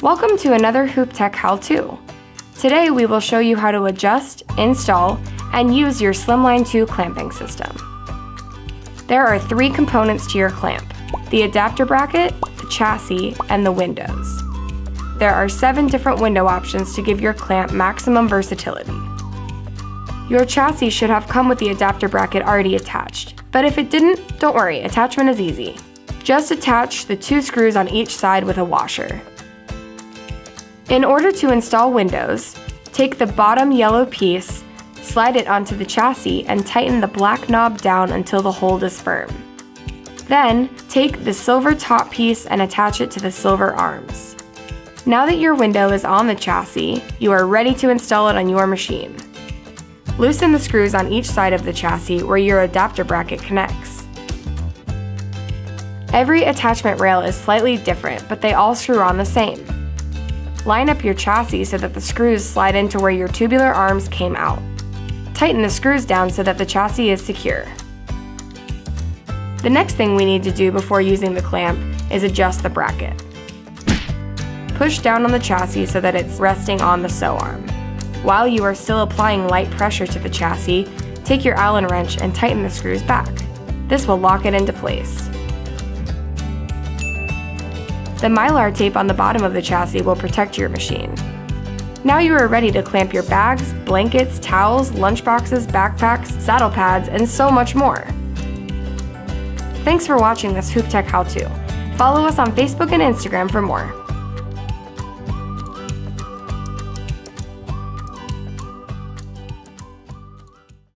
Welcome to another Hooptech how-to. Today we will show you how to adjust, install, and use your Slimline 2 clamping system. There are 3 components to your clamp: the adapter bracket, the chassis, and the windows. There are 7 different window options to give your clamp maximum versatility. Your chassis should have come with the adapter bracket already attached, but if it didn't, don't worry, attachment is easy. Just attach the 2 screws on each side with a washer. In order to install windows, take the bottom yellow piece, slide it onto the chassis, and tighten the black knob down until the hold is firm. Then, take the silver top piece and attach it to the silver arms. Now that your window is on the chassis, you are ready to install it on your machine. Loosen the screws on each side of the chassis where your adapter bracket connects. Every attachment rail is slightly different, but they all screw on the same. Line up your chassis so that the screws slide into where your tubular arms came out. Tighten the screws down so that the chassis is secure. The next thing we need to do before using the clamp is adjust the bracket. Push down on the chassis so that it's resting on the sew arm. While you are still applying light pressure to the chassis, take your Allen wrench and tighten the screws back. This will lock it into place. The mylar tape on the bottom of the chassis will protect your machine. Now you are ready to clamp your bags, blankets, towels, lunchboxes, backpacks, saddle pads, and so much more. Thanks for watching this Hooptech how-to. Follow us on Facebook and Instagram for more.